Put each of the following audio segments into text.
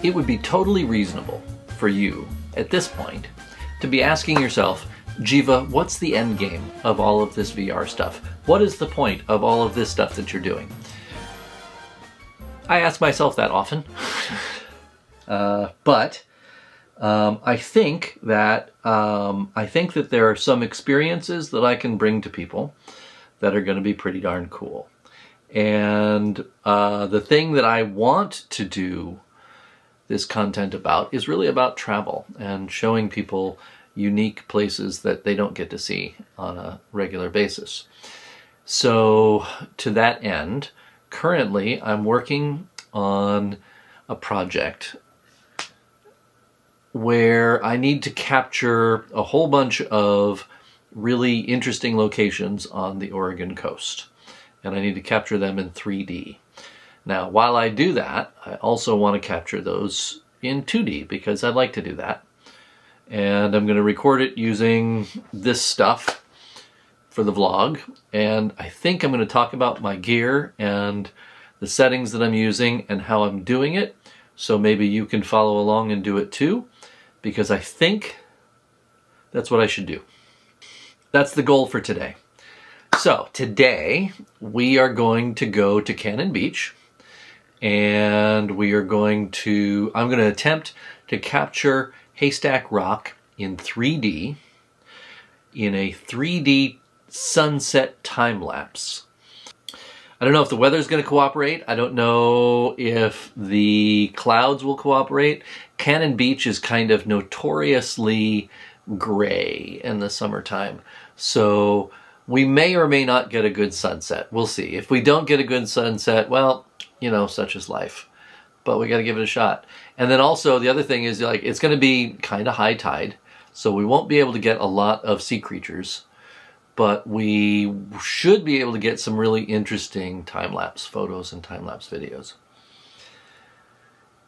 It would be totally reasonable for you, at this point, to be asking yourself, Jiva, what's the end game of all of this VR stuff? What is the point of all of this stuff that you're doing? I ask myself that often. But I think that there are some experiences that I can bring to people that are going to be pretty darn cool. And the thing that I want to do this content about is really about travel and showing people unique places that they don't get to see on a regular basis. So to that end, currently I'm working on a project where I need to capture a whole bunch of really interesting locations on the Oregon coast. And I need to capture them in 3D. Now, while I do that, I also want to capture those in 2D because I'd like to do that. And I'm going to record it using this stuff for the vlog. And I think I'm going to talk about my gear and the settings that I'm using and how I'm doing it. So maybe you can follow along and do it too, because I think that's what I should do. That's the goal for today. So today we are going to go to Cannon Beach. And I'm going to attempt to capture Haystack Rock in 3D in a 3D sunset time lapse. I don't know if the weather's going to cooperate. I don't know if the clouds will cooperate. Cannon Beach is kind of notoriously gray in the summertime. So we may or may not get a good sunset. We'll see. If we don't get a good sunset, well, you know, such is life. But we got to give it a shot. And then also the other thing is, like, it's going to be kind of high tide, so we won't be able to get a lot of sea creatures, but we should be able to get some really interesting time-lapse photos and time-lapse videos.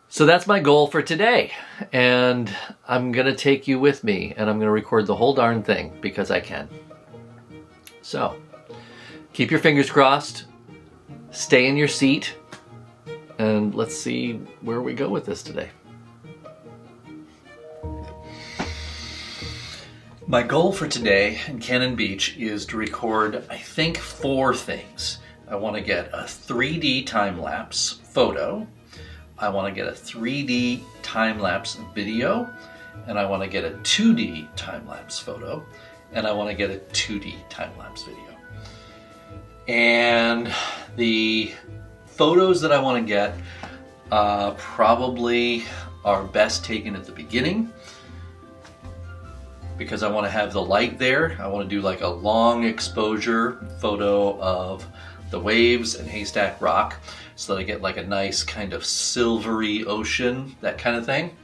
So that's my goal for today, and I'm going to take you with me, and I'm going to record the whole darn thing because I can. So keep your fingers crossed, stay in your seat, and let's see where we go with this today. My goal for today in Cannon Beach is to record, I think, 4 things. I want to get a 3D time-lapse photo, I want to get a 3D time-lapse video, and I want to get a 2D time-lapse photo, and I want to get a 2D time-lapse video. And the photos that I want to get probably are best taken at the beginning because I want to have the light there. I want to do like a long exposure photo of the waves and Haystack Rock so that I get like a nice kind of silvery ocean, that kind of thing.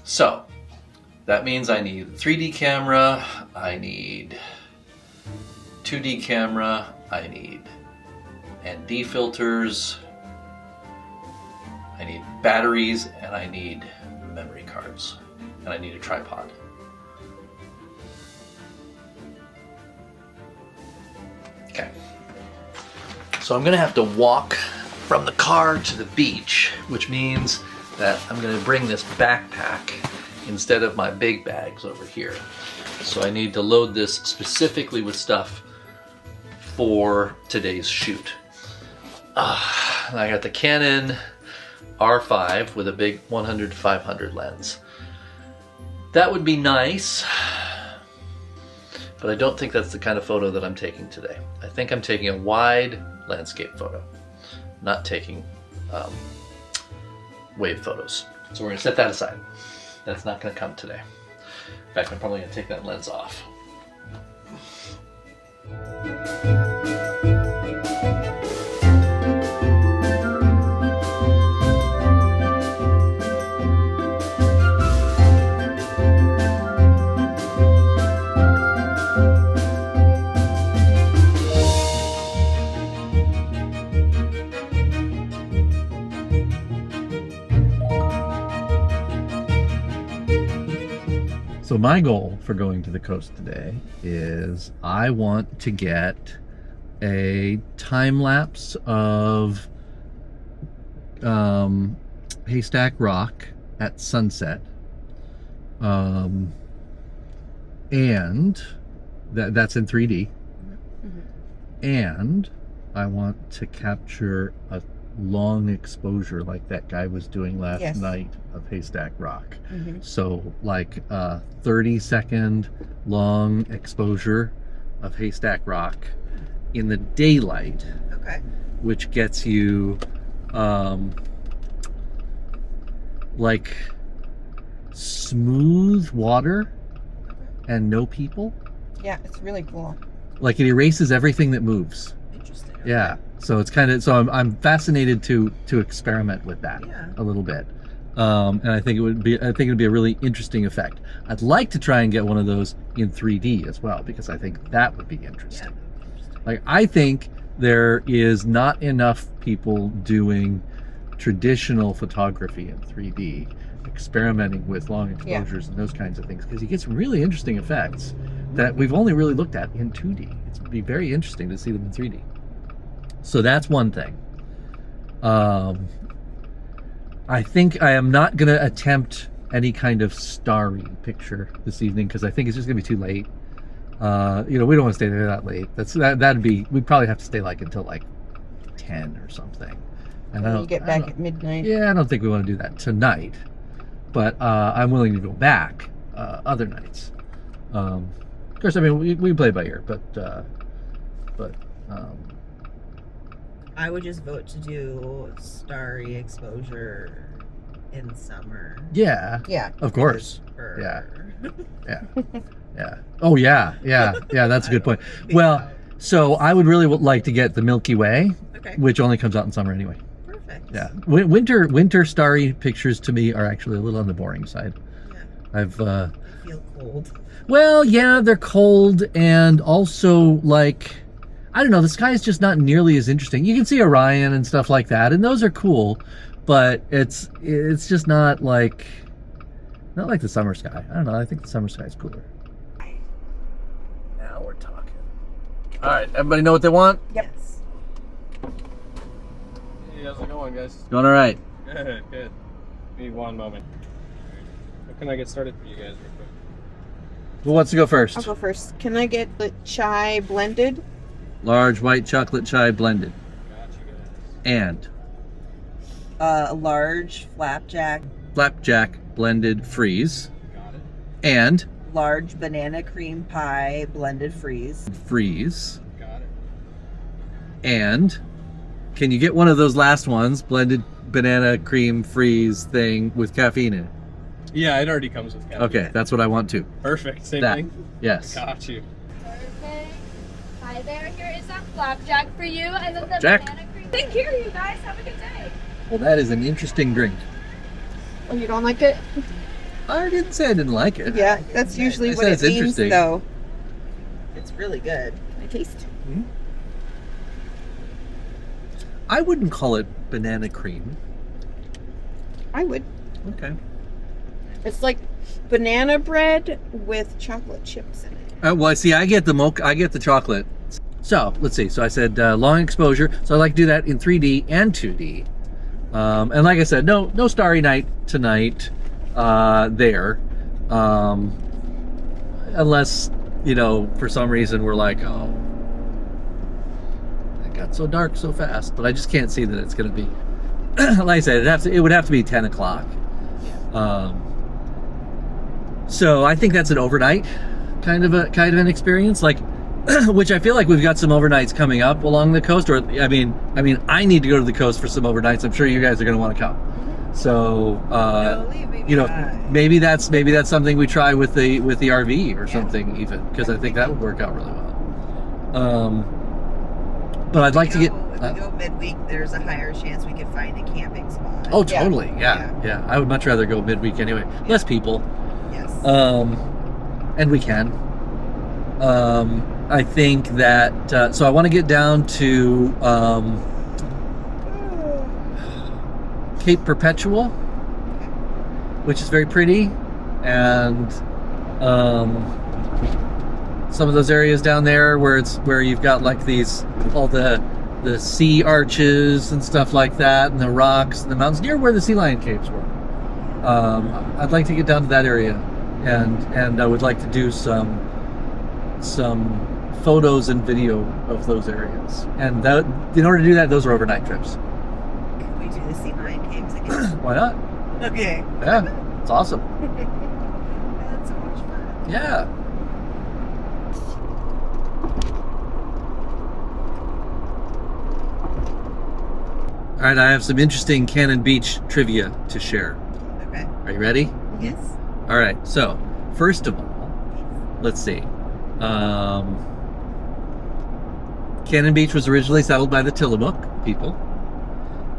So that means I need a 3D camera, I need 2D camera, I need ND filters, I need batteries, and I need memory cards, and I need a tripod. Okay, so I'm gonna have to walk from the car to the beach, which means that I'm gonna bring this backpack instead of my big bags over here. So I need to load this specifically with stuff for today's shoot. I got the Canon R5 with a big 100-500 lens. That would be nice, but I don't think that's the kind of photo that I'm taking today. I think I'm taking a wide landscape photo, not taking wave photos. So we're gonna set that aside. That's not gonna come today. In fact, I'm probably gonna take that lens off. So my goal for going to the coast today is I want to get a time lapse of Haystack Rock at sunset, and that's in 3D. And I want to capture a long exposure like that guy was doing last night of Haystack Rock. So like a 30-second long exposure of Haystack Rock in the daylight, which gets you like smooth water and no people. Yeah, it's really cool. Like it erases everything that moves. Interesting. Yeah, so it's kind of, so I'm fascinated to experiment with that a little bit, and I think it'd be a really interesting effect. I'd like to try and get one of those in 3D as well, because I think that would be interesting. Like I think there is not enough people doing traditional photography in 3D, experimenting with long exposures and those kinds of things, because you get some really interesting effects that we've only really looked at in 2D. It'd be very interesting to see them in 3D. So that's one thing. I think I am not going to attempt any kind of starry picture this evening, because I think it's just going to be too late. We don't want to stay there that late. We'd probably have to stay like until like 10 or something. And you get back at midnight. Yeah, I don't think we want to do that tonight, but I'm willing to go back other nights. Of course, I mean we play by ear, but I would just vote to do starry exposure in summer. Yeah. Yeah. Of course. Yeah. Oh yeah. That's a good point. Well, so I would really like to get the Milky Way, which only comes out in summer anyway. Perfect. Yeah. Winter starry pictures to me are actually a little on the boring side. Yeah. I feel cold. Well, yeah, they're cold, and also like, I don't know, the sky is just not nearly as interesting. You can see Orion and stuff like that, and those are cool, but it's just not like the summer sky. I don't know. I think the summer sky is cooler. Now we're talking. All right, everybody know what they want? Yep. Yes. Hey, how's it going, guys? Going all right. Good. Need one moment. What can I get started for you guys real quick? Who wants to go first? I'll go first. Can I get the chai blended? Large white chocolate chai blended. Got you guys. And A large flapjack, blended freeze. Got it. And large banana cream pie blended freeze. freeze. Got it. And can you get one of those last ones, blended banana cream freeze thing with caffeine in it? Yeah, it already comes with caffeine. Okay, that's what I want too. Perfect. Same That. thing. Yes. Got you. Perfect. Hi there, here is that flapjack for you. I love the Jack. banana cream. Thank you, you guys. Have a good day. Well, that is an interesting drink. Oh, you don't like it? I didn't say I didn't like it. Yeah, that's usually I what said it it's means, interesting. though. It's really good. I taste. I wouldn't call it banana cream. I would. Okay. It's like banana bread with chocolate chips in it. Well, see, I get the chocolate. So let's see. So I said long exposure. So I like to do that in 3D and 2D. And like I said, no starry night tonight there, unless for some reason we're like, oh, it got so dark so fast. But I just can't see that it's going to be. Like I said, it would have to be 10 o'clock. So I think that's an overnight kind of an experience, like, which I feel like we've got some overnights coming up along the coast. Or I mean, I need to go to the coast for some overnights. I'm sure you guys are going to want to come. So maybe that's something we try with the RV or something, even, because I think that would work out really well. But I'd like to get. If we go midweek, there's a higher chance we could find a camping spot. Oh, totally. Yeah. I would much rather go midweek anyway. Less people. Yes. And we can. I think that, so I want to get down to Cape Perpetual, which is very pretty, and Some of those areas down there where you've got like all the sea arches and stuff like that, and the rocks and the mountains near where the sea lion caves were. I'd like to get down to that area, and I would like to do some photos and video of those areas. And that, in order to do that, those are overnight trips. Can we do the sea lion caves again? Why not? Okay. Yeah, it's awesome. That's so much fun. Yeah. All right, I have some interesting Cannon Beach trivia to share. Okay. Are you ready? Yes. All right, so first of all, let's see. Cannon Beach was originally settled by the Tillamook people,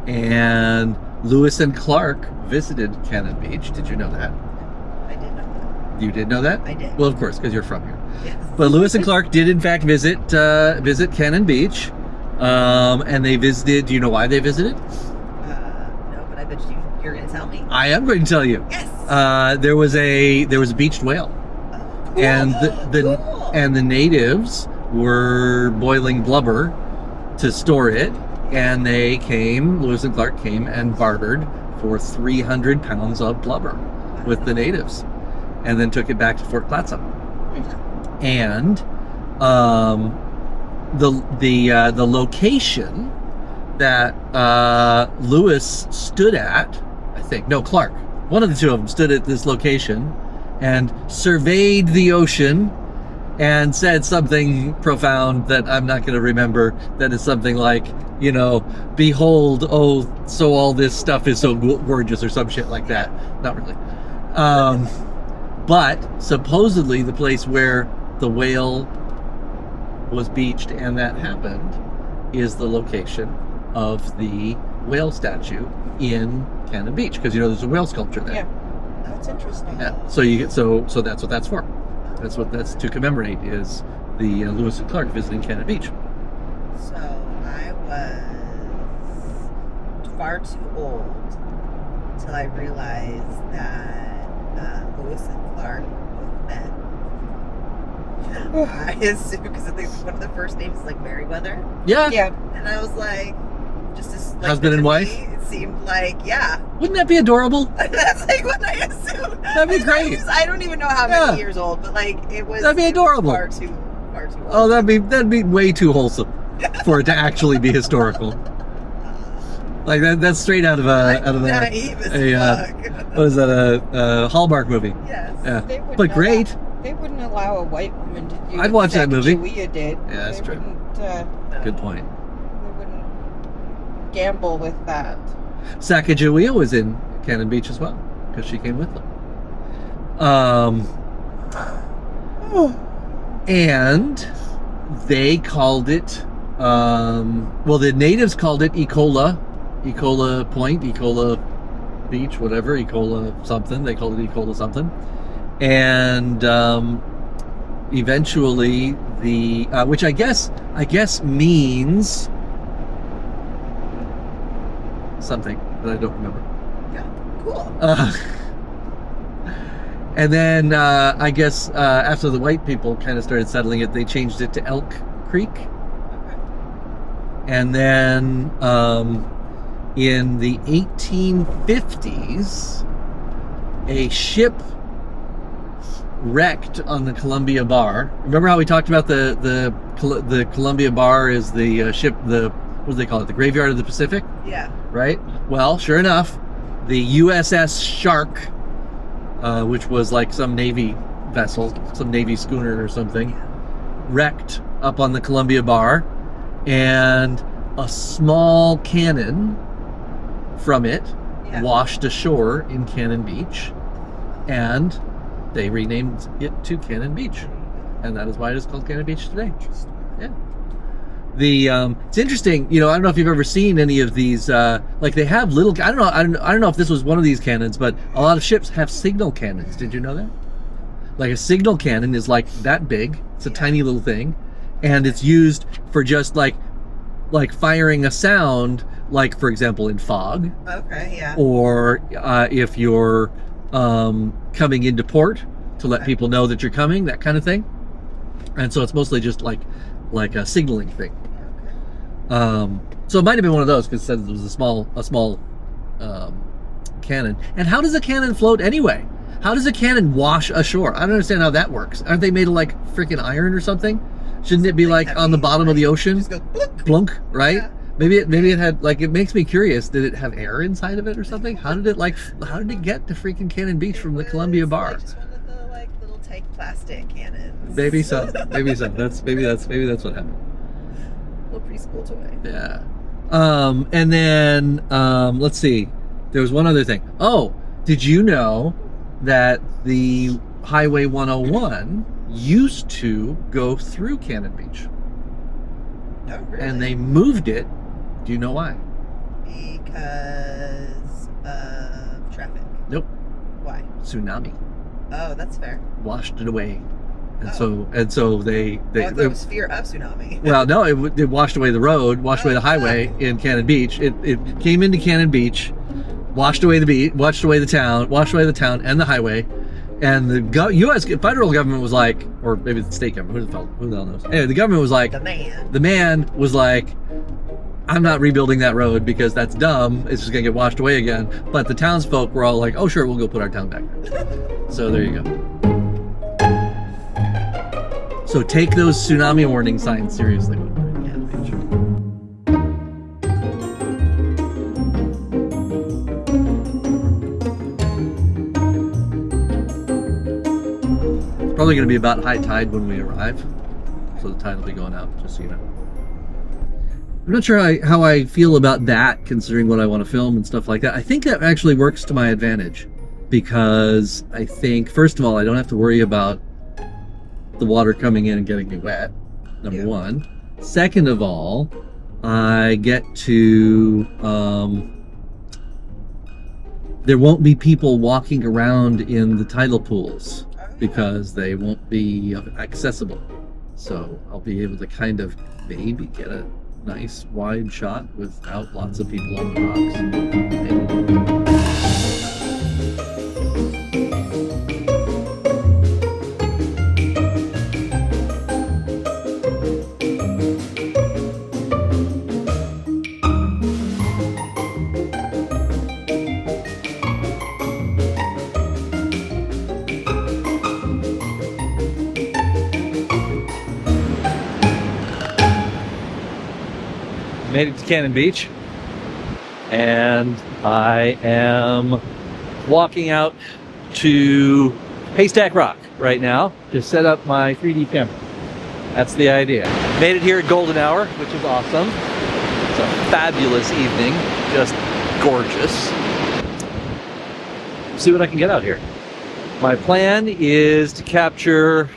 and Lewis and Clark visited Cannon Beach. Did you know that? I did know that. You did know that? I did. Well, of course, because you're from here. Yes. But Lewis and Clark did, in fact, visit Cannon Beach, and they visited. Do you know why they visited? No, but I bet you're going to tell me. I am going to tell you. Yes. There was a beached whale, Cool. and Cool. and the natives were boiling blubber to store it, and Lewis and Clark came and bartered for 300 pounds of blubber with the natives, and then took it back to Fort Clatsop. And the location that Lewis stood at, Clark, one of the two of them stood at this location and surveyed the ocean and said something profound that I'm not going to remember, that is something like, behold, oh, so all this stuff is so gorgeous, or some shit like that. Not really. But supposedly the place where the whale was beached and that happened is the location of the whale statue in Cannon Beach, because there's a whale sculpture there. Yeah, that's interesting. Yeah. So so that's what that's for. That's to commemorate, is the Lewis and Clark visiting Cannon Beach. So I was far too old until I realized that Lewis and Clark both met. I assume, because I think one of the first names is like Merriweather. Yeah. Yeah. And I was like, just as like, Husband and to wife? me, it seemed like, yeah. Wouldn't that be adorable? That's like what I assumed. That'd be great. I don't even know how many years old, but like it was. That'd be adorable. Far too old. Oh, that'd be way too wholesome for it to actually be historical. Like that's straight out of naive as fuck. what is that, a Hallmark movie? Yes. Yeah. They wouldn't But great. They wouldn't allow a white woman to do. I'd watch that movie. Jiva did. Yeah, that's true. Wouldn't, Good point. they wouldn't gamble with that. Sacagawea was in Cannon Beach as well, because she came with them. And they called it, the natives called it Ecola Point, Ecola Beach, whatever, Ecola something. They called it Ecola something. And eventually which I guess means something that I don't remember. Yeah. Cool. And then I guess after the white people kind of started settling it, they changed it to Elk Creek. Okay. And then in the 1850s, a ship wrecked on the Columbia Bar. Remember how we talked about the Columbia Bar is the ship, what do they call it? The Graveyard of the Pacific? Yeah. Right? Well, sure enough, the USS Shark, which was like some Navy vessel, some Navy schooner or something, wrecked up on the Columbia Bar, and a small cannon from it washed ashore in Cannon Beach, and they renamed it to Cannon Beach, and that is why it is called Cannon Beach today. Yeah. It's interesting, I don't know if you've ever seen any of these, like they have little, I don't know if this was one of these cannons, but a lot of ships have signal cannons. Did you know that? Like a signal cannon is like that big. It's a tiny little thing, and it's used for just like firing a sound, like for example in fog. Okay, yeah. Or if you're coming into port, to let people know that you're coming, that kind of thing. And so it's mostly just like a signaling thing. So it might have been one of those because it said it was a small cannon. And how does a cannon float anyway? How does a cannon wash ashore? I don't understand how that works. Aren't they made of like freaking iron or something? Shouldn't it be like on the bottom of the ocean? Just go blunk. Blunk, right? Yeah. Maybe it had like, it makes me curious. Did it have air inside of it or something? How did it get to freaking Cannon Beach from the Columbia Bar? Like just one of the like little tight plastic cannons. Maybe so. Maybe so. Maybe that's what happened. Little preschool toy. Yeah. And then let's see. There was one other thing. Oh, did you know that the Highway 101 used to go through Cannon Beach? Oh, really? And they moved it. Do you know why? Because of traffic. Nope. Why? Tsunami Oh, that's fair. washed it away. And Oh. so they I thought it was fear of tsunami. well, no, it washed away the road, washed away the highway in Cannon Beach. It came into Cannon Beach, washed away the beach, washed away the town and the highway. And the U.S. federal government was like, or maybe the state government, who the hell knows? Anyway, the government was like, the man was like, I'm not rebuilding that road because that's dumb. It's just gonna get washed away again. But the townsfolk were all like, oh sure, we'll go put our town back there. So there you go. So take those tsunami warning signs seriously. It's probably going to be about high tide when we arrive. So the tide will be going out, just so you know. I'm not sure how I feel about that, considering what I want to film and stuff like that. I think that actually works to my advantage. Because I think, first of all, I don't have to worry about the water coming in and getting me wet, number one. Second of all, I get to, there won't be people walking around in the tidal pools because they won't be accessible. So I'll be able to kind of maybe get a nice wide shot without lots of people on the rocks. Made it to Cannon Beach, and I am walking out to Haystack Rock right now to set up my 3D camera. That's the idea. Made it here at golden hour, which is awesome. It's a fabulous evening, just gorgeous. See what I can get out here. My plan is to capture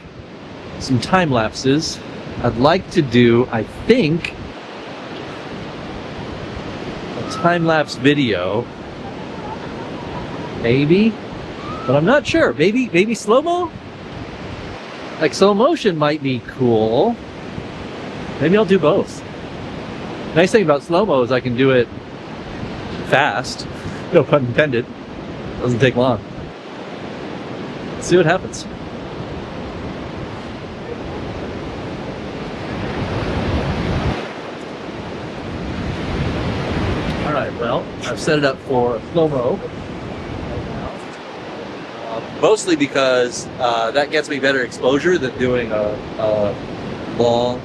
some time lapses. I'd like to do, I think, time-lapse video, maybe, but I'm not sure. Maybe slow-mo? Like slow motion might be cool. Maybe I'll do both. Nice thing about slow-mo is I can do it fast. No pun intended. Doesn't take long. Let's see what happens. Alright, well, I've set it up for slow-mo right now. Mostly because that gets me better exposure than doing a long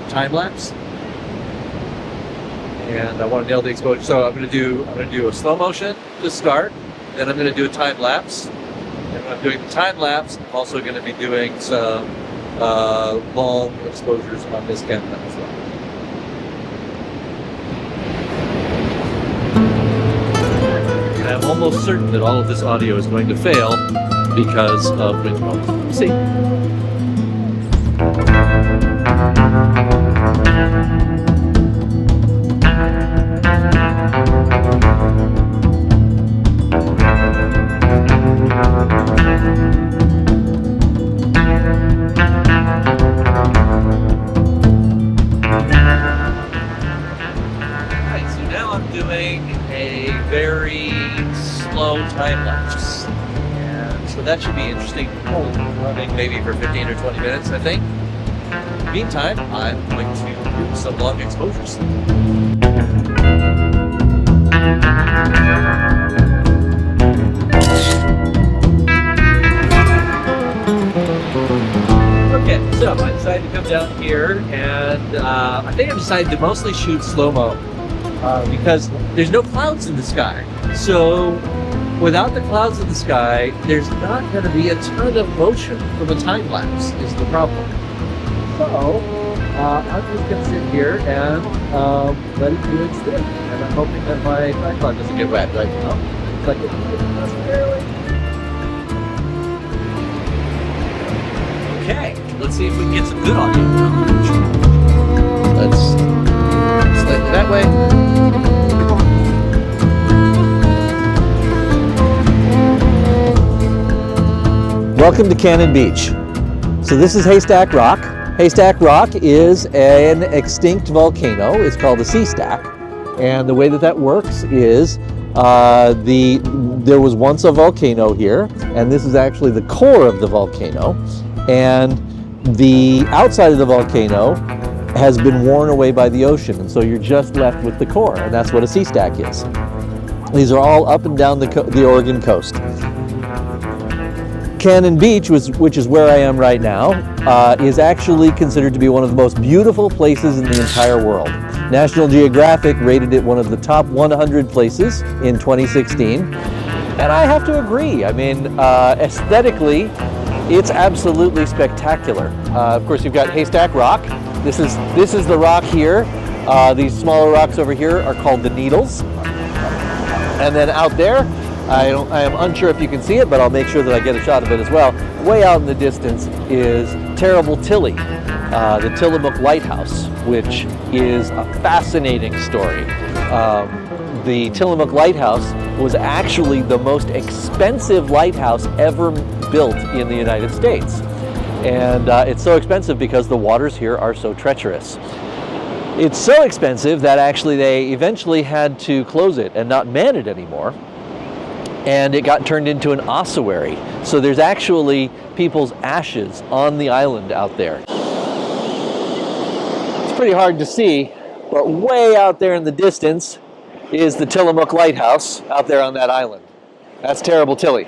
time-lapse. And I want to nail the exposure. So I'm gonna do a slow motion to start, then I'm gonna do a time-lapse. And when I'm doing the time-lapse, I'm also gonna be doing some long exposures on this camera as well. I'm almost certain that all of this audio is going to fail because of wind noise. See. Alright, so now I'm doing a very slow time lapse. And so that should be interesting. Running maybe for 15 or 20 minutes, I think. Meantime, I'm going to do some long exposures. Okay, so I decided to come down here, and I think I've decided to mostly shoot slow-mo because there's no clouds in the sky. So without the clouds in the sky, there's not going to be a ton of motion from a time lapse is the problem. So I'm just going to sit here and let it do its thing. And I'm hoping that my tripod doesn't get wet right now. It's like it's barely. Okay, let's see if we can get some good audio. Let's slide it that way. Welcome to Cannon Beach. So this is Haystack Rock. Haystack Rock is an extinct volcano. It's called a sea stack. And the way that works is there was once a volcano here, and this is actually the core of the volcano. And the outside of the volcano has been worn away by the ocean, and so you're just left with the core, and that's what a sea stack is. These are all up and down the Oregon coast. Cannon Beach, which is where I am right now, is actually considered to be one of the most beautiful places in the entire world. National Geographic rated it one of the top 100 places in 2016, and I have to agree. I mean, aesthetically, it's absolutely spectacular. Of course, you've got Haystack Rock. This is the rock here. These smaller rocks over here are called the Needles. And then out there, I am unsure if you can see it, but I'll make sure that I get a shot of it as well. Way out in the distance is Terrible Tilly, the Tillamook Lighthouse, which is a fascinating story. The Tillamook Lighthouse was actually the most expensive lighthouse ever built in the United States. And it's so expensive because the waters here are so treacherous. It's so expensive that actually they eventually had to close it and not man it anymore. And it got turned into an ossuary. So there's actually people's ashes on the island out there. It's pretty hard to see, but way out there in the distance is the Tillamook Lighthouse out there on that island. That's Terrible Tilly.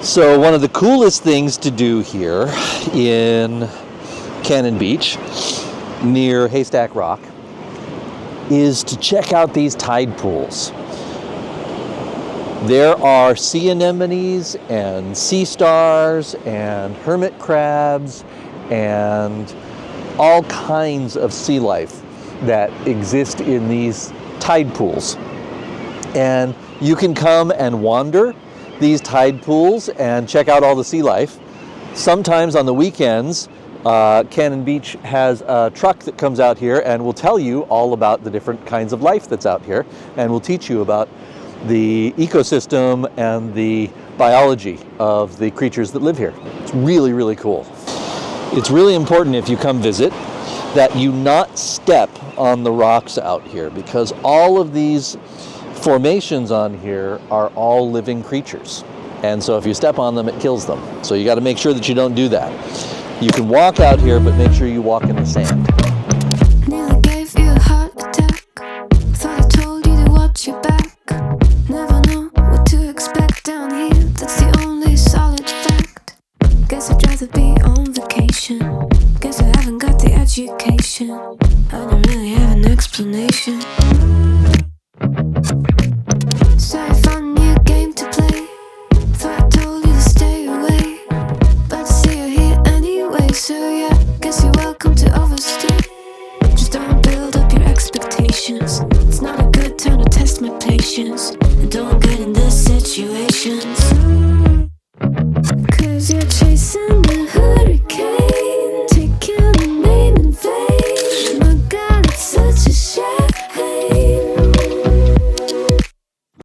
So one of the coolest things to do here in Cannon Beach, near Haystack Rock, is to check out these tide pools. There are sea anemones and sea stars and hermit crabs and all kinds of sea life that exist in these tide pools. And you can come and wander these tide pools and check out all the sea life. Sometimes on the weekends, Cannon Beach has a truck that comes out here and will tell you all about the different kinds of life that's out here, and will teach you about the ecosystem and the biology of the creatures that live here. It's really, really cool. It's really important if you come visit that you not step on the rocks out here, because all of these formations on here are all living creatures. And so if you step on them, it kills them. So you got to make sure that you don't do that. You can walk out here, but make sure you walk in the sand. Nearly gave you a heart attack. Thought I told you to watch your back. Never know what to expect down here. That's the only solid fact. Guess I'd rather be on vacation. Guess I haven't got the education. I don't really have an explanation. So I found a new game to play. Thought I told you to stay away, but I see you're here anyway. So yeah, guess you're welcome to overstay. Just don't build up your expectations. It's not a good time to test my patience. And don't get in these situations.